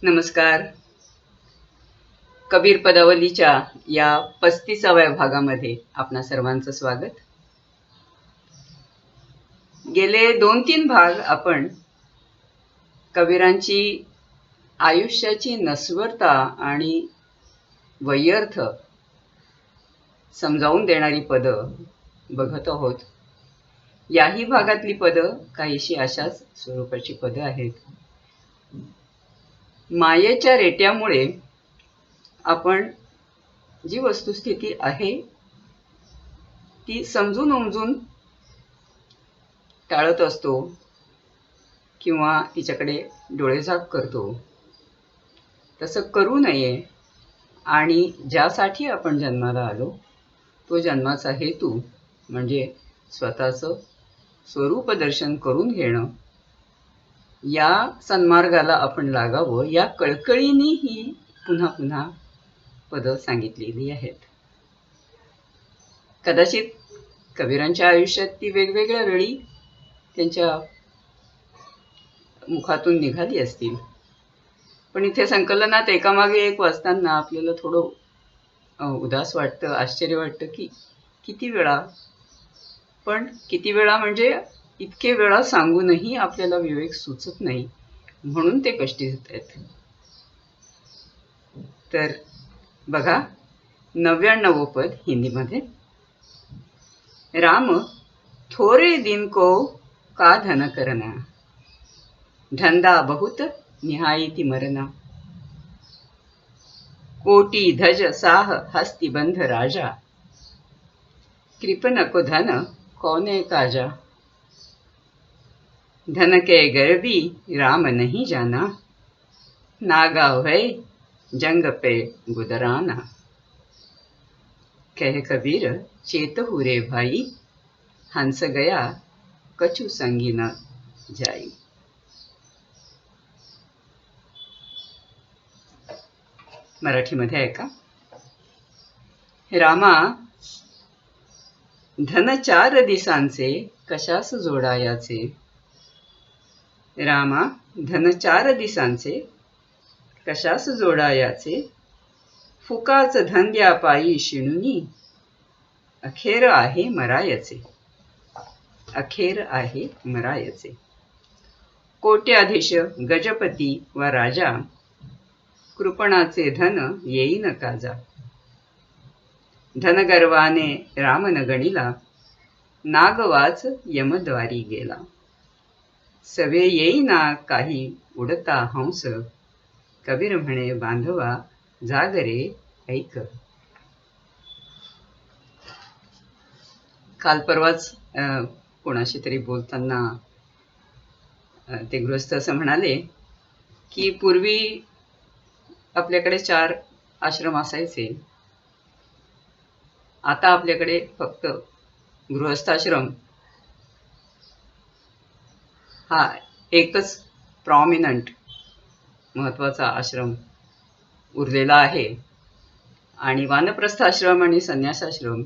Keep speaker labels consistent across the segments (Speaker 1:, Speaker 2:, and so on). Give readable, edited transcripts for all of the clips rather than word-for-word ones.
Speaker 1: नमस्कार. कबीर पदावलीच्या या 35व्या भागामध्ये आपणा सर्वांचं स्वागत. गेले 2-3 भाग आपण कबीरांची आयुष्याची नश्वरता आणि व्यर्थ समजावून देणारी पदं बघत आहोत. याही भागातली पदं काहीशी अशाच स्वरूपाची पदं आहेत. मायेच्या रेट्यामुळे आपण जी वस्तुस्थिती आहे ती समजून उमजून टाळत असतो किंवा तिच्याकडे डोळेझाक करतो. तसं करू नये आणि ज्यासाठी आपण जन्माला आलो तो जन्माचा हेतू म्हणजे स्वतःचं स्वरूप दर्शन करून घेणं, या सन्मार्गाला आपण लागावं या कळकळीने ही पुन्हा पुन्हा पदं सांगितलेली आहेत. कदाचित कबीरांच्या आयुष्यात ती वेगवेगळ्या वेळी त्यांच्या मुखातून निघाली असतील, पण इथे संकलनात एकामागे एक वाचताना आपल्याला थोडं उदास वाटतं, आश्चर्य वाटतं की किती वेळा, पण किती वेळा म्हणजे इतके वेळा सांगूनही आपल्याला विवेक सुचत नाही, म्हणून ते कष्टी होत आहेत. तर बघा 99वं पद हिंदीमध्ये. राम थोरे दिन को का धन करना, धंदा बहुत निहायती मरना, कोटी धज साह हस्ती बंध राजा, कृपन को धन कौने काजा, धन के गर्वी राम नहीं जाना, नागा भय जंग पे गुदराना, कह कबीर चेतहु रे भाई, हंस गया कछु संगी न जाई. मराठीमध्ये ऐका. रामा धन 4 दिसांचे कशास जोडायाचे, रामा धन 4 दिसांचे कशास जोडायाचे, फुकाच धंद्या पायी शिणुनी, अखेर आहे मरायचे, अखेर आहे मरायचे. कोट्याधीश गजपती व राजा, कृपणाचे धन येईन काजा, धनगर्वाने राम न गणिला, नागवाच यमद्वारी गेला, सवे येईना काही उडता हंस, कबीर म्हणे बांधवा जागरे ऐक. काल परवाच कोणाशी तरी बोलताना ते गृहस्थ असं म्हणाले की पूर्वी आपल्याकडे 4 आश्रम असायचे, आता आपल्याकडे फक्त गृहस्थाश्रम हा एकच प्रॉमिनंट महत्वाचा आश्रम उरलेला आहे, आणि वानप्रस्थाश्रम आणि संन्यासाश्रम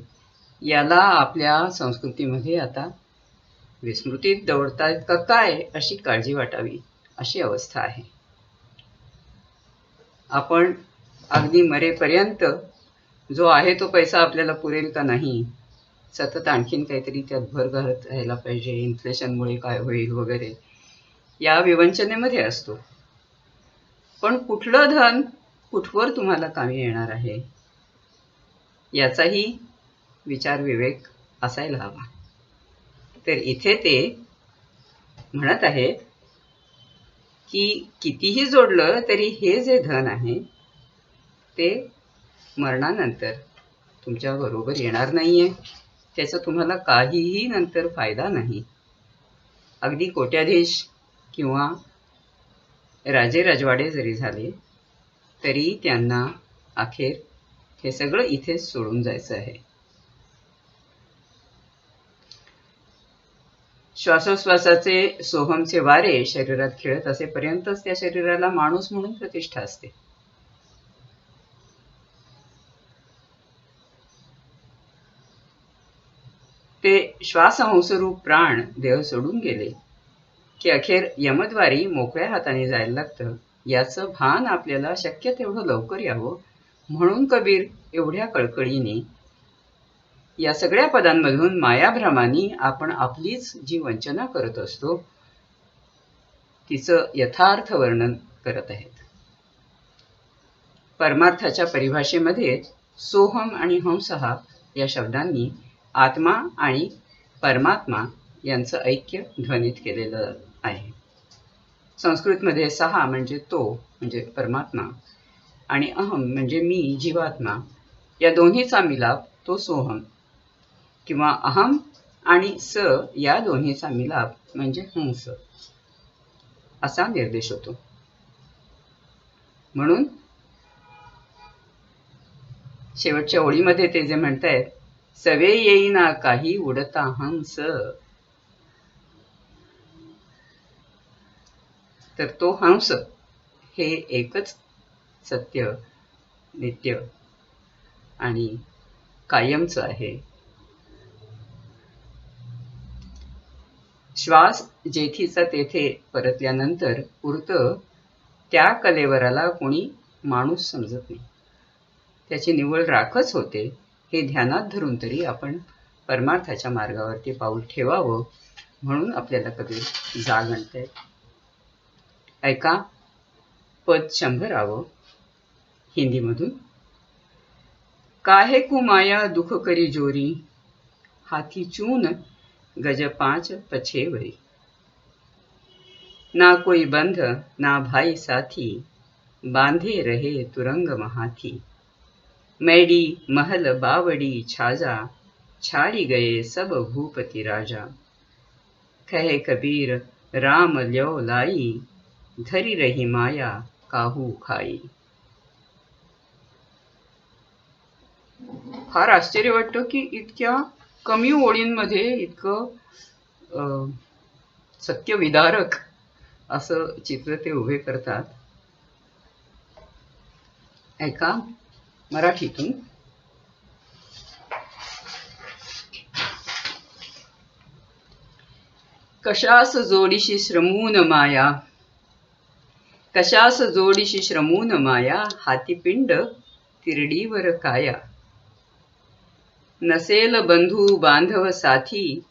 Speaker 1: याला आपल्या संस्कृतीमध्ये आता विस्मृतीत दौडतायत का काय अशी काळजी वाटावी अशी अवस्था आहे. आपण अगदी मरेपर्यंत जो आहे तो पैसा आपल्याला पुरेल का नाही, सतत आणखीन काहीतरी त्यात भर घालत राहायला पाहिजे, इन्फ्लेशनमुळे काय होईल वगैरे या विवंचनेमध्ये असतो. पण कुठलं धन कुठवर तुम्हाला कामी येणार आहे याचाही विचार विवेक असायला हवा. तर इथे ते म्हणत आहेत की कितीही जोडलं तरी हे जे धन आहे ते मरणानंतर तुमच्या बरोबर येणार नाहीये, त्याचा तुम्हाला काहीही नंतर फायदा नाही. अगदी कोट्याधीश किंवा राजे राजवाडे जरी झाले तरी त्यांना अखेर हे सगळं इथेच सोडून जायचं आहे. श्वासोश्वासाचे सोहमचे वारे शरीरात खेळत असेपर्यंतच त्या शरीराला माणूस म्हणून प्रतिष्ठा असते. ते श्वासहंसरूप प्राण देह सोडून गेले की अखेर यमद्वारी मोकळ्या हाताने जायला लागतं याचं भान आपल्याला शक्य तेवढं लवकर यावं म्हणून कबीर एवढ्या कळकळीने या सगळ्या पदांमधून मायाभ्रमाने आपण आपलीच जी वंचना करत असतो तिचं यथार्थ वर्णन करत आहेत. परमार्थाच्या परिभाषेमध्ये सोहम आणि हंसहा या शब्दांनी आत्मा आणि परमात्मा यांचं ऐक्य ध्वनित केलेलं आहे. संस्कृतमध्ये सहा म्हणजे तो म्हणजे परमात्मा आणि अहम म्हणजे मी जीवात्मा या दोन्हीचा मिलाप तो सोहम किंवा अहम आणि स या दोन्हीचा मिलाप म्हणजे हंस असा निर्देश होतो. म्हणून शेवटच्या ओळीमध्ये ते जे म्हणतायत, सवे येईना काही उडता हंस, तर तो हंस हे एकच सत्य, नित्य आणि कायमच आहे. श्वास जेथीचा तेथे परतल्यानंतर उरतं त्या कलेवराला कोणी माणूस समजत नाही. त्याची निव्वळ राखच होते. हे ध्यानात धरून तरी आपण परमार्थाच्या मार्गावरती पाऊल ठेवावं म्हणून आपल्याला कबीर जाग आणतायत. ऐका पद 100 हिंदीमधून. काहे को माया दुख करी जोरी, हाथी चून गज 5 पछेवरी. ना कोई बंध ना भाई साथी, बांधे रहे तुरंग महाथी. मैडी महल बावड़ी छाजा, छाड़ी गए सब भूपति राजा. कहे कबीर राम ल्यो लाई, धरी रही माया काहू खाई. फार आश्चर्य वाटतं की इतक्या कमी ओळींमध्ये इतकं सत्यविदारक असं चित्र ते उभे करतात. ऐका मराठीतून. कशास जोडीशी श्रमून माया, कशास जोडीशी श्रमून माया, हातीपिंड तिरडीवर काया. नसेल बंधू बांधव साथी,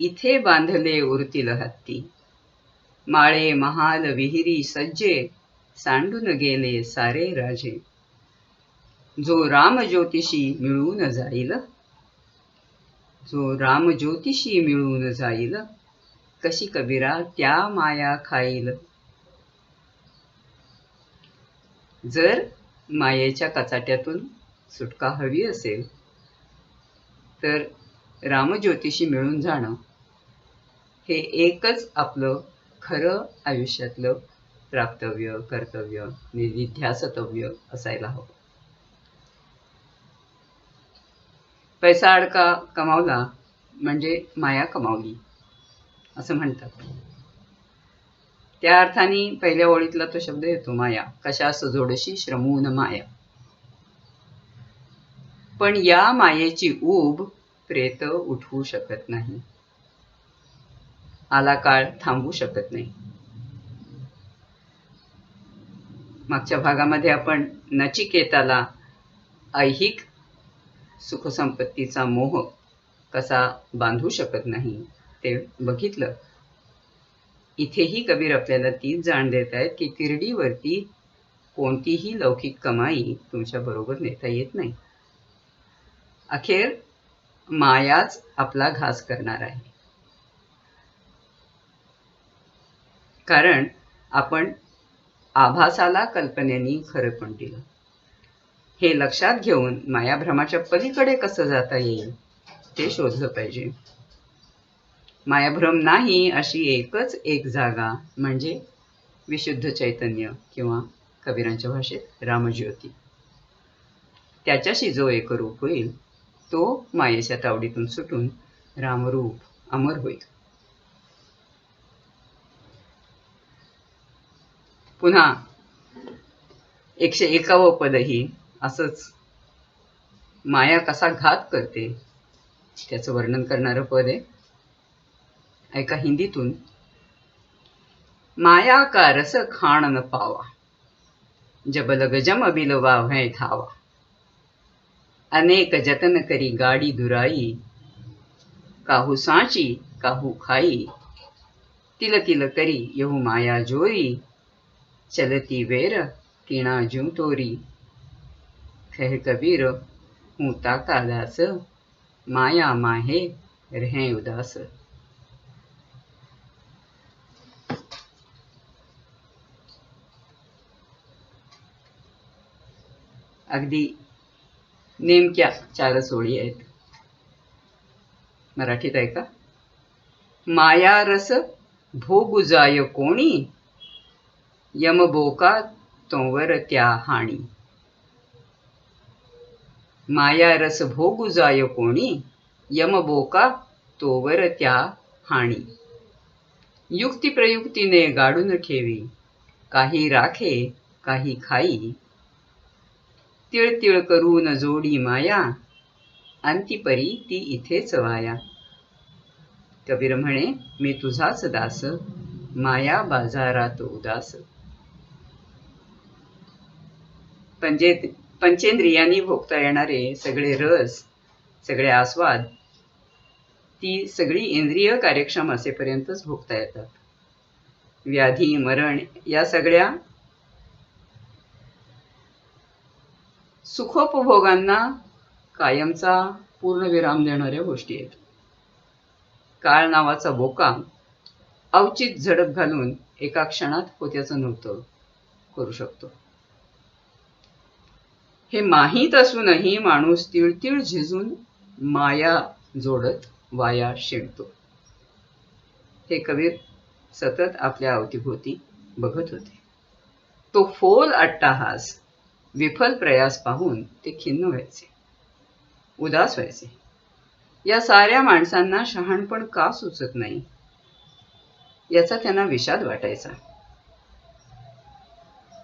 Speaker 1: इथे बांधले उरतील हत्ती. माळे महाल विहिरी सज्जे, सांडून गेले सारे राजे. जो राम ज्योतिषी मिळून जाईल, जो राम ज्योतिषी मिळून जाईल, कशी कबीरा त्या माया खाईल. जर मायेच्या कचाट्यातून सुटका हवी असेल तर रामज्योतिषी मिळून जाणं हे एकच आपलं खरं आयुष्यातलं प्राप्तव्य, कर्तव्य, निधिध्यासतव्य असायला हवं. पैसा अडका कमावला म्हणजे माया कमावली असं म्हणतात. त्या अर्थाने पहिल्या ओळीतला तो शब्द येतो माया. कशास जोडशी श्रमून माया. पण या मायेची ऊब प्रेत उठवू शकत नाही. आला काळ थांबवू शकत नाही. मागच्या भागामध्ये आपण नचिकेताला ऐहिक सुखसंपत्तीचा मोह कसा बांधू शकत नाही ते बघितलं. इथेही कबीर आपल्याला तीच जाण देत आहेत की तिरडीवरती कोणतीही लौकिक कमाई तुमच्या बरोबर नेता येत नाही. अखेर मायाच आपला घास करणार आहे. कारण आपण आभासाला कल्पनेनी खरंपण दिलं. हे लक्षात घेऊन मायाभ्रमाच्या पलीकडे कसं जाता येईल ते शोधलं पाहिजे. मायाभ्रम नाही अशी एकच एक जागा म्हणजे विशुद्ध चैतन्य किंवा कबीरांच्या भाषेत रामज्योती. त्याच्याशी जो एकरूप होईल तो मायेच्या तावडीतून सुटून रामरूप अमर होईल. पुन्हा 101 पदही असंच माया कसा घात करते त्याचं वर्णन करणारं पद आहे. ऐका हिंदीतून. माया का रस खाण न पावा, जब लगजम बिलवा भय थावा, अनेक जतन करी गाडी दुराई, काहू सांची काहू खाई, तिल तिल करी यहू माया जोरी, चलती वेर कीणा जू तोरी, कह कबीर हूँ ताका दास, माया माहे रहें उदास. अगदी नेमक्या 4 ओळी आहेत. मराठीत ऐका. माया रस भोगू जाय कोणी, यमबोका तोवर त्या हाणी. माया रस भोगू जाय कोणी, यमबोका तोवर त्या हाणी. युक्ती प्रयुक्तीने गाडून ठेवी, काही राखे काही खाई. तिळ तिळ करून जोडी माया, अंतिपरी ती इथेच वाया. कबीर म्हणे, मी तुझाच दास, माया बाजारात उदास. पंचेंद्रियांनी भोगता येणारे सगळे रस, सगळे आस्वाद, ती सगळी इंद्रिय कार्यक्षम असेपर्यंतच भोगता येतात. व्याधी मरण या सगळ्या सुखोपभोगांना कायमचा पूर्णविराम देणाऱ्या गोष्टी आहेत. काळ नावाचा बोका अवचित झडप घालून एका क्षणात होत्याचं नव्हतं करू शकतो. हे माहीत असूनही माणूस तिळतिळ झिजून माया जोडत वाया शिणतो. हे कबीर सतत आपल्या अवतीभोवती बघत होते. तो फोल अट्टाहास, विफल प्रयास पाहून ते खिन्न व्हायचे, उदास व्हायचे. या साऱ्या माणसांना शहाणपण का सुचत नाही याचा त्यांना विषाद वाटायचा.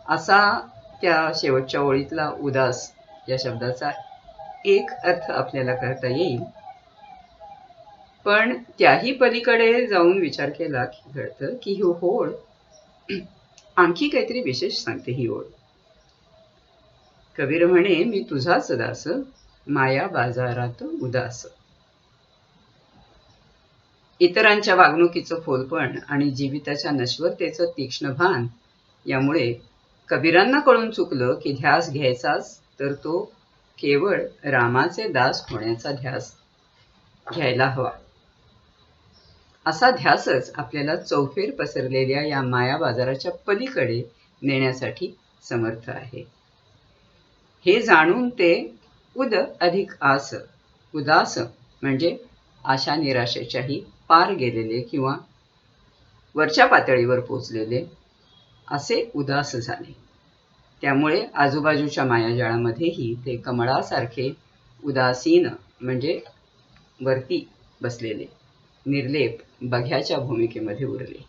Speaker 1: असा त्या शेवटच्या ओळीतला उदास या शब्दाचा एक अर्थ आपल्याला करता येईल. पण त्याही पलीकडे जाऊन विचार केला की कळतं की ही ओळ आणखी काहीतरी विशेष सांगते. ही ओळ कबीर म्हणे, मी तुझाच दास, माया बाजारात उदास. इतरांच्या वागणुकीचं फोलपण आणि जीविताच्या नश्वरतेचं तीक्ष्ण भान यामुळे कबीरांना कळून चुकलं की ध्यास घ्यायचाच तर तो केवळ रामाचे दास होण्याचा ध्यास घ्यायला हवा. असा ध्यासच आपल्याला चौफेर पसरलेल्या या माया बाजाराच्या पलीकडे नेण्यासाठी समर्थ आहे. हे जाणून ते उद अधिक आस, उदास म्हणजे आशा निराशेच्याही पार गेलेले किंवा वरच्या पातळीवर पोचलेले असे उदास झाले. त्यामुळे आजूबाजूच्या मायाजाळामध्येही ते कमळासारखे उदासीन म्हणजे वरती बसलेले निर्लेप बघ्याच्या भूमिकेमध्ये उरले.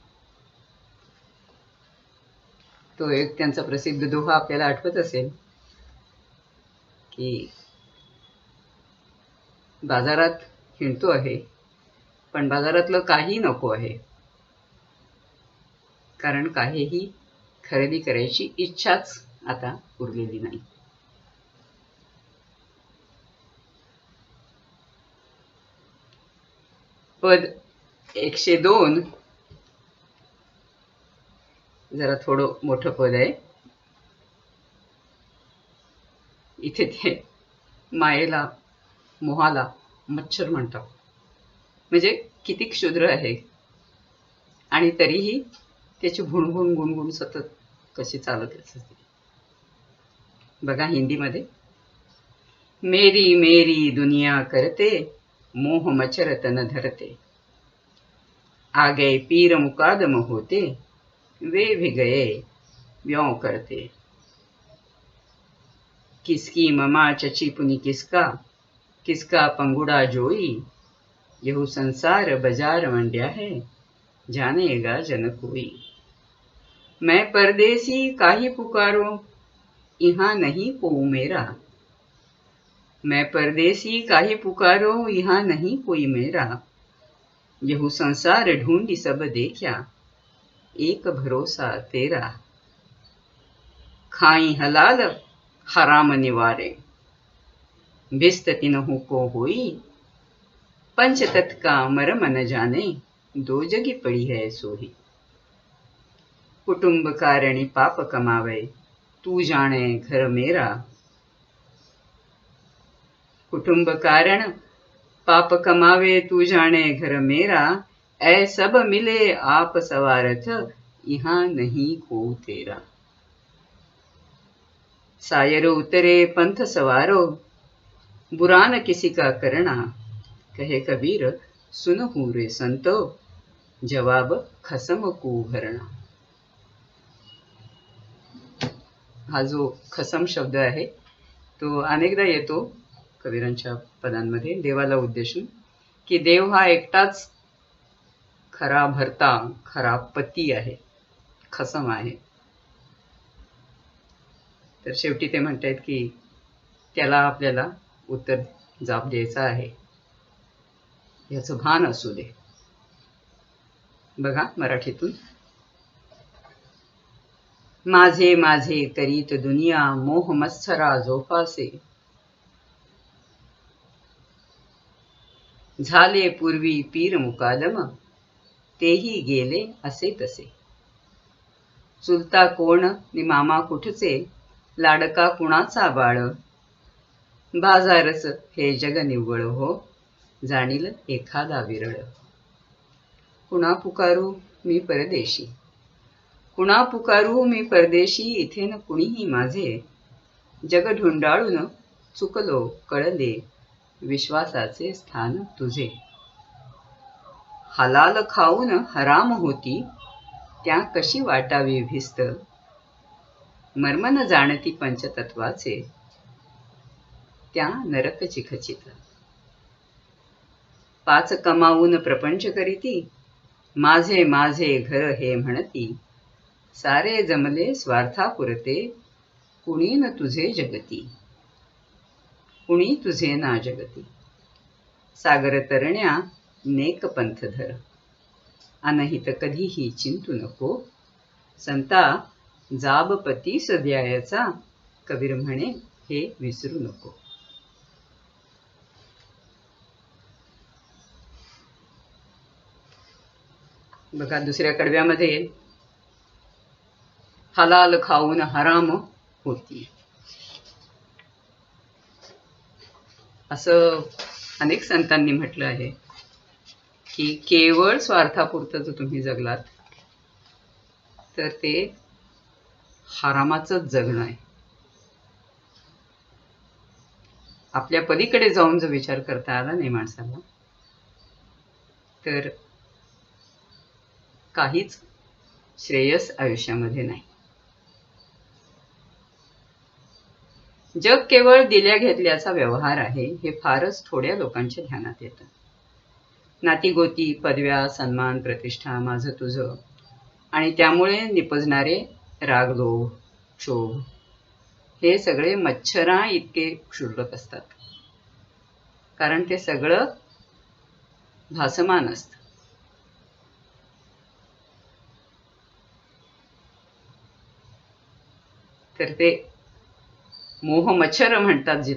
Speaker 1: तो एक त्यांचा प्रसिद्ध दोहा आपल्याला आठवत असेल की बाजारात हिंडतो आहे पण बाजारातलं काही नको आहे, कारण काहीही खरेदी करायची इच्छाच आता उरलेली नाही. पद 102 जरा थोडं मोठं पद आहे. इथे ते मायेला मोहाला मच्छर म्हणतात. म्हणजे किती क्षुद्र आहे आणि तरीही त्याची भुणभुण गुणगुण सतत कशी चालत असते बघा. हिंदीमध्ये, मेरी मेरी दुनिया करते, मोह मच्छर तन धरते, आ गए पीर मुकादम होते, वे भी गए व्यों करते, किसकी ममा चची पुनी किसका, किसका पंगुड़ा जोई, यहू संसार बाजार मंड्या है, जानेगा जन कोई. मैं परदेसी काहे पुकारो, यहाँ नहीं कोई मेरा, मैं परदेसी काहे पुकारो, यहाँ नहीं कोई मेरा, यहू संसार ढूंढी सब देखा, एक भरोसा तेरा, खाई हलाल हराम निवारे, भिस्त तिनहु को होई, पंच तत् का मर्म न जाने, दो जगी पड़ी है सोही। कुटुंब कारणी पाप कमावे, तू जाने घर मेरा, कुटुंब कारण पाप कमावे तू जाने घर मेरा, ऐ सब मिले आप सवारथ, यहाँ नहीं को तेरा। सायरो उतरे पंथ सवारो, बुरा न किसी का करना, कहे कबीर सुनहु रे संतो, जवाब खसम को भरणा। हा जो खसम शब्द आहे तो अनेकदा येतो कबीरांच्या पदांमध्ये देवाला उद्देशून, की देव हा एकटाच खरा भरता, खरा पती आहे, खसम आहे. तर शेवटी ते म्हणतायत की त्याला आपल्याला उत्तर जाब द्यायचा आहे, याचं भान असू दे. बघा मराठीतून. माझे माझे करीत दुनिया, मोह मत्सरा जोपासे, झाले पूर्वी पीर मुकादम, तेही गेले असे तसे. चुलता कोण नि मामा कुठचे, लाडका कुणाचा बाळ, बाजारच हे जग निव्वळ हो, जाणील एखादा विरळ. कुणा पुकारू मी परदेशी, कुणा पुकारू मी परदेशी, इथे न कुणीही माझे, जग ढुंडाळून चुकलो कळले, विश्वासाचे स्थान तुझे. हलाल खाऊन हराम होती, त्या कशी वाटावी भिस्त, मर्म न जाणती पंचतत्वाचे, त्या नरक चिखचित. पाच कमावून प्रपंच करीती, माझे माझे घर हे म्हणती, सारे जमले स्वार्थापुरते, कुणी न तुझे जगती, कुणी तुझे ना जगती. सागर तरण्या नेक पंथ धर, अनहित कधीही चिंतू नको, संता जाब पतीस द्यायचा, कबीर म्हणे हे विसरू नको. बघा दुसऱ्या कडव्यामध्ये हलाल खाऊन हराम होती, असं अनेक संतांनी म्हटलं आहे की केवळ स्वार्थापुरतं जर तुम्ही जगलात तर ते हरामाचंच जगणं आहे. आपल्या पलीकडे जाऊन जर विचार करता आला नाही माणसाला तर काहीच श्रेयस आयुष्यामध्ये नाही. जग केवळ दिल्या घेतल्याचा व्यवहार आहे हे फारच थोड्या लोकांच्या ध्यानात येतं. नातीगोती, पदव्या, सन्मान, प्रतिष्ठा, माझं तुझं आणि त्यामुळे निपजणारे रागलोभ, क्षोभ हे सगळे मच्छरा इतके क्षुल्लक असतात, कारण ते सगळं भासमान असतं. तर ते मोह मच्छर म्हणतात जे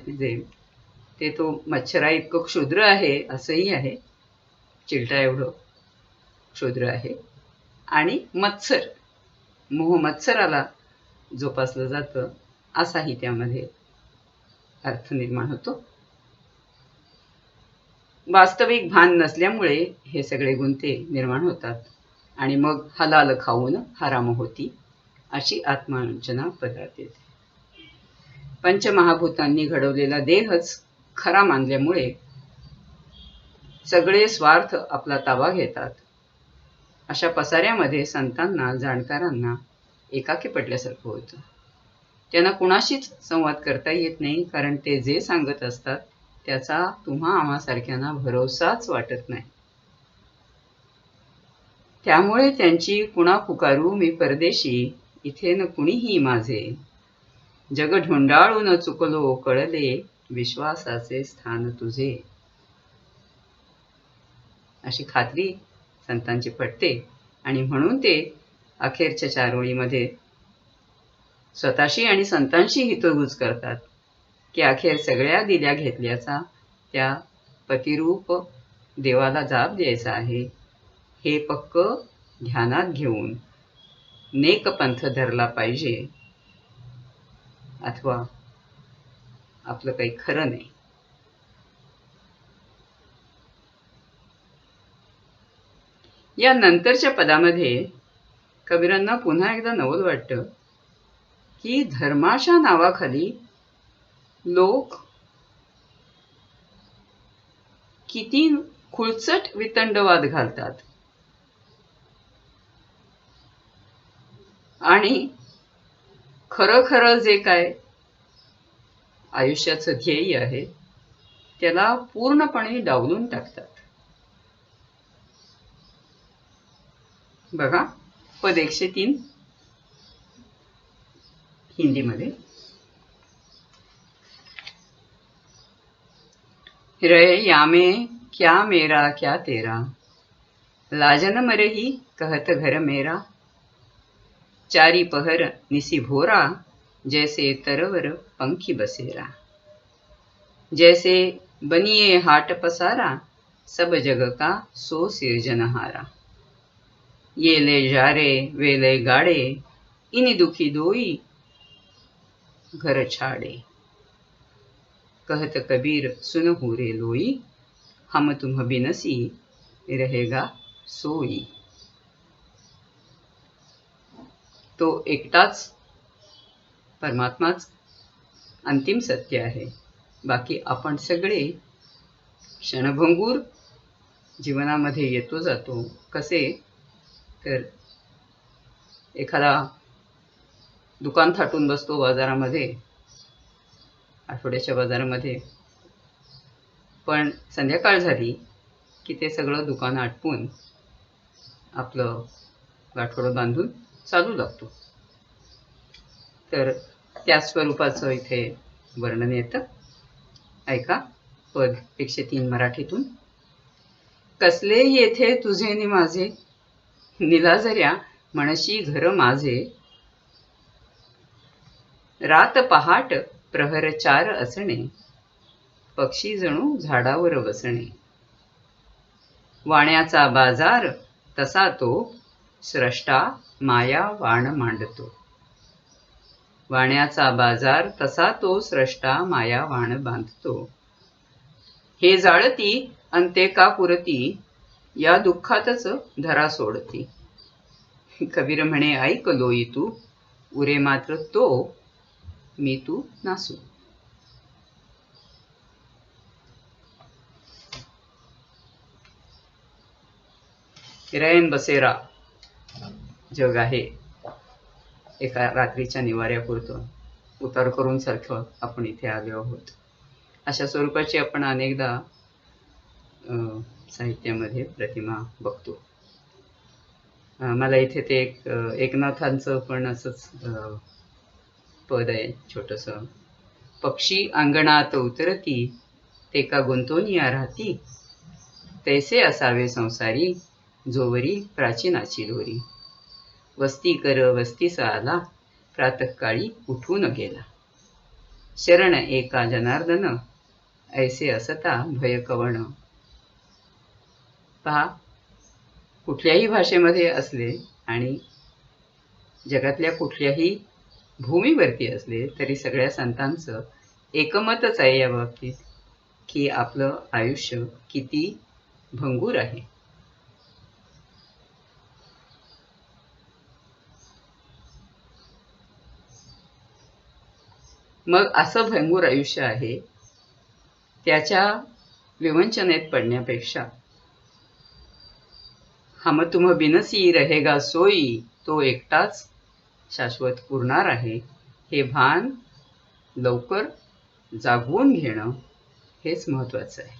Speaker 1: ते तो मच्छरा इतकं क्षुद्र आहे असंही आहे, चिलटा एवढं क्षुद्र आहे. आणि मत्सर, मोह मत्सराला जोपासलं जातं असाही त्यामध्ये अर्थ निर्माण होतो. वास्तविक भान नसल्यामुळे हे सगळे गुंते निर्माण होतात आणि मग हलाल खाऊन हराम होती अशी आत्मवंचना पदरात येते. पंचमहाभूतांनी घडवलेला देहच खरा मानल्यामुळे सगळे स्वार्थ आपला ताबा घेतात. अशा पसाऱ्यामध्ये संतांना, जाणकारांना एकाकी पडल्यासारखं होतं. त्यांना कुणाशीच संवाद करता येत नाही, कारण ते जे सांगत असतात त्याचा तुम्हा आम्हासारख्यांना भरोसाच वाटत नाही. त्यामुळे त्यांची कुणा पुकारू मी परदेशी, इथे न कुणीही माझे, जग ढुंडाळून चुकलो कळले, विश्वासाचे स्थान तुझे. अशी खात्री संतांची पटते आणि म्हणून ते अखेरच्या 4 ओळीमध्ये स्वतःशी आणि संतांशी हितगुज करतात की अखेर सगळ्या दिल्या घेतल्याचा त्या पतिरूप देवाला जाप द्यायचा आहे, हे पक्क ध्यानात घेऊन नेक पंथ धरला पाहिजे, अथवा आपलं काही खरं नाही. या नंतरच्या पदामध्ये कबीरांना पुन्हा एकदा नवल वाटतं की धर्माच्या नावाखाली लोक किती खुळचट वितंडवाद घालतात आणि खरं खरं जे काय आयुष्याचं ध्येय आहे त्याला पूर्णपणे डावलून टाकतात. बघा पद 103 हिंदीमध्ये. रे यामे क्या मेरा क्या तेरा, लाजन मरही कहत घर मेरा, चारी पहर निसी भोरा, जैसे तरवर पंखी बसेरा, जैसे बनिए हाट पसारा, सब जग का सो सिरजनहारा, ये ले जा रे वे ले गाड़े, इन दुखी दोई घर छाड़े, कहत कबीर सुन हो रे लोई, हम तुम बिनसी रहेगा सोई. तो एकटाच परमात्माच अंतिम सत्य आहे. बाकी आपण सगळे क्षणभंगूर जीवनामध्ये येतो जातो. कसे तर एखादा दुकान थाटून बसतो बाजारामध्ये, आठवड्याच्या बाजारामध्ये, पण संध्याकाळ झाली की ते सगळं दुकान आटपून आपलं गाठोडं बांधून चालू लागतो. तर त्या स्वरूपाचं इथे वर्णन येतं. ऐका पद 103 मराठीतून. कसले येथे तुझे नि माझे, निलाजऱ्या म्हणशी घर माझे, रात पहाट प्रहर 4 असणे, पक्षी जणू झाडावर बसणे, वाण्याचा बाजार तसा तो, स्रष्टा माया वाण मांडतो, वाण्याचा बाजार तसा तो, स्रष्टा माया वाण बांधतो, हे जाळती अंते का पुरती, या दुःखातच धरा सोडती, कबीर म्हणे ऐक लोई तू, उरे मात्र तो मी तू नासू. रैन बसेरा जग आहे. एका रात्रीच्या निवाऱ्यापुरतं उतार करून सारखं आपण इथे आलो आहोत. अशा स्वरूपाची आपण अनेकदा साहित्यामध्ये प्रतिमा बघतो. मला इथे ते एकनाथांचं पण असंच पद आहे छोटंसं. पक्षी अंगणात उतरती, ते का गुंतोनिया राहती, तैसे असावे संसारी, जोवरी प्राचीनाची दोरी, वस्ती कर वस्तीस आला, प्रातःकाळी उठून गेला, शरण एका जनार्दन, ऐसे असता भय कवण. पहा, कुठल्याही भाषेमध्ये असले आणि जगातल्या कुठल्याही भूमीवरती असले तरी सगळ्या संतांचं एकमतच आहे या बाबतीत की आपलं आयुष्य किती भंगूर आहे. मग असं भंगूर आयुष्य आहे, त्याच्या विवंचनेत पडण्यापेक्षा हम तुम बिनसी रहेगा सोई, तो एकटाच शाश्वत पुरणार आहे, हे भान लवकर जागवून घेणं हेच महत्वाचं आहे.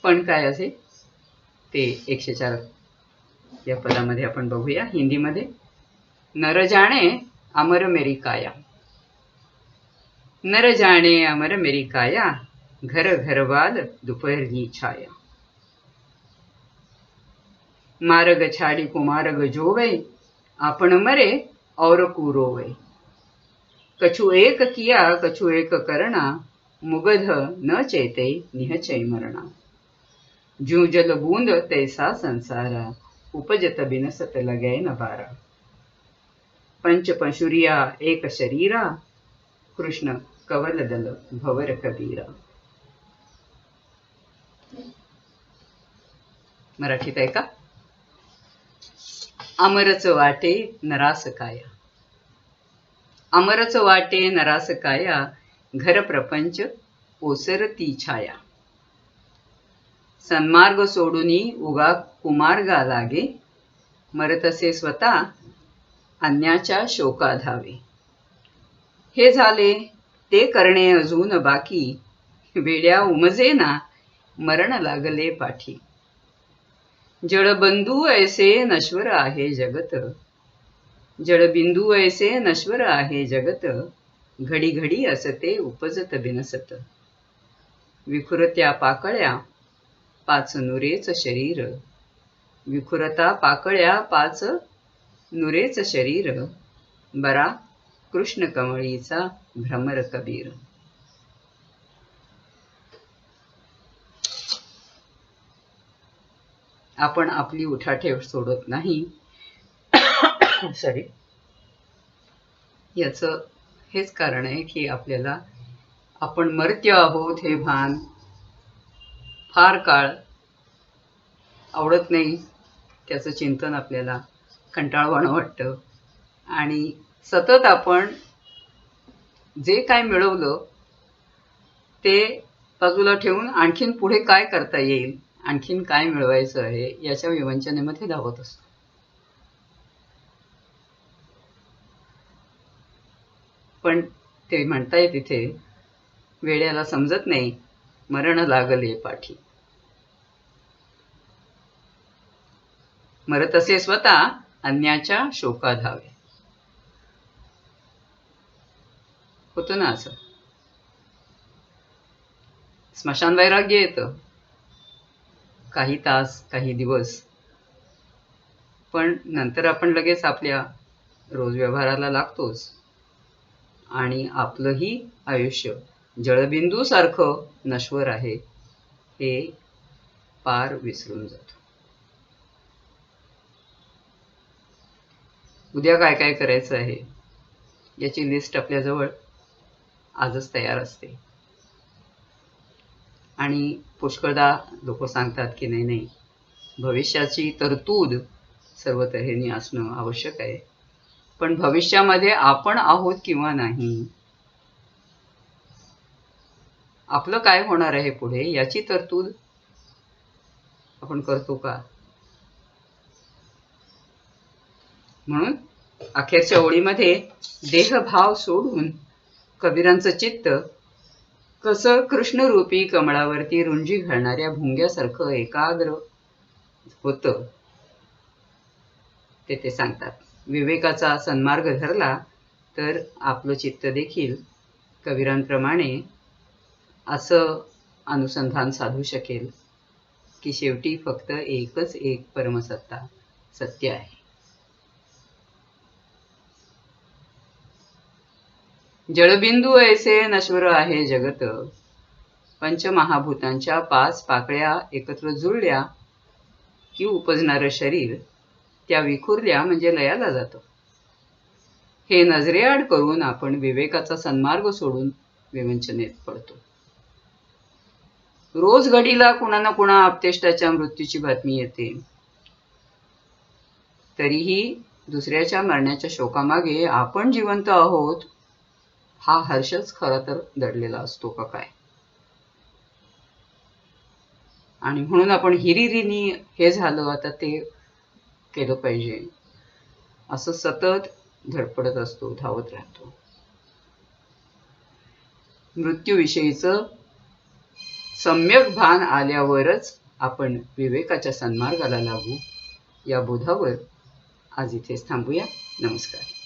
Speaker 1: पण काय असे ते 104 या पदामध्ये आपण बघूया हिंदीमध्ये. नर जाणे अमर मेरी काया, नर जाणे अमर मेरी काया, घर घरवाल दोपहर की छाया, मार्ग छाड़ी कुमार्ग जोवे, आपण मरे और कू रोवे। कछु एक किया कछु एक करना, मुगध न चेते निहचय मरणा। ज्यों जल बूंद तैसा संसारा, उपजत बिनसत लगै न बारा। पंच पंशुरिया एक शरीरा, कृष्ण कवल दल भवर कबीरा। मराठीत ऐका। अमरच वाटे नरास काया, अमरच वाटे नरास काया, घर प्रपंच ओसरती छाया। सन्मार्ग सोडूनी उगा कुमार्गा लागे, मरतसे स्वतः अन्याच्या शोका धावे। हे झाले ते करणे अजून बाकी, वेड्या उमजेना मरण लागले पाठी। जळबंधू ऐसे नश्वर आहे जगत, जळबिंदू ऐसे नश्वर आहे जगत, घडी घडी असते उपजत बिनसत। विखुरत्या पाकळ्या पाच नुरेच शरीर, विखुरता पाकळ्या पाच नुरेच शरीर, बरा कृष्ण कमळीचा भ्रमर कबीर। आपण आपली उठाठेव सोडत नाही सॉरी, याचं हेच कारण आहे की आपल्याला आपण मर्त्य आहोत हे भान फार काळ आवडत नाही, त्याचं चिंतन आपल्याला कंटाळवाणं वाटतं आणि सतत आपण जे काय मिळवलं ते बाजूला ठेवून आणखीन पुढे काय करता येईल, आणखीन काय मिळवायचं आहे याच्या विवंचनेमध्ये धावत असतो. पण ते म्हणताय तिथे वेड्याला समजत नाही मरण लागले पाठी. मरतसे स्वतः अन्याच्या शोका धावे. होतं ना असं. स्मशान वैराग्य येतं काही तास काही दिवस, पण नंतर आपण लगेच आपल्या रोज व्यवहाराला लागतोच आणि आपलंही आयुष्य जळबिंदू सारखं नश्वर आहे हे पार विसरून जातो. उद्या काय काय करायचं आहे याची लिस्ट आपल्याजवळ आजच तयार असते आणि पुष्कळदा लोक सांगतात की नाही नाही, भविष्याची तरतूद सर्व तऱ्हेने असणं आवश्यक आहे, पण भविष्यामध्ये आपण आहोत किंवा नाही, आपलं काय होणार आहे पुढे याची तरतूद आपण करतो का? म्हणून अखेरच्या ओळीमध्ये देहभाव सोडून कबीरांचं चित्त कसं कृष्णरूपी कमळावरती रुंजी घालणाऱ्या भुंग्यासारखं एकाग्र होतं ते सांगतात. विवेकाचा सन्मार्ग धरला तर आपलं चित्त देखील कबीरांप्रमाणे असं अनुसंधान साधू शकेल की शेवटी फक्त एकच एक परमसत्ता सत्य आहे. जळबिंदू ऐसे नश्वर आहे जगत, पंचमहाभूतांच्या पाच पाकळ्या एकत्र जुळल्या की उपजणारं शरीर त्या विखुरल्या म्हणजे लयाला जातं. हे नजरेआड करून आपण विवेकाचा सन्मार्ग सोडून विवंचनेत पडतो. रोज घडीला कुणा ना कुणा आपतेष्टाच्या मृत्यूची बातमी येते, तरीही दुसऱ्याच्या मरण्याच्या शोकामागे आपण जिवंत आहोत हा हर्षच खरा तर दडलेला असतो का काय? आणि म्हणून आपण हिरिरीनी हे झालं आता ते केलं पाहिजे असं सतत धडपडत असतो, धावत राहतो. मृत्यूविषयीचं सम्यक भान आल्यावरच आपण विवेकाच्या सन्मार्गाला लागू या बोधावर आज इथेच थांबूया. नमस्कार.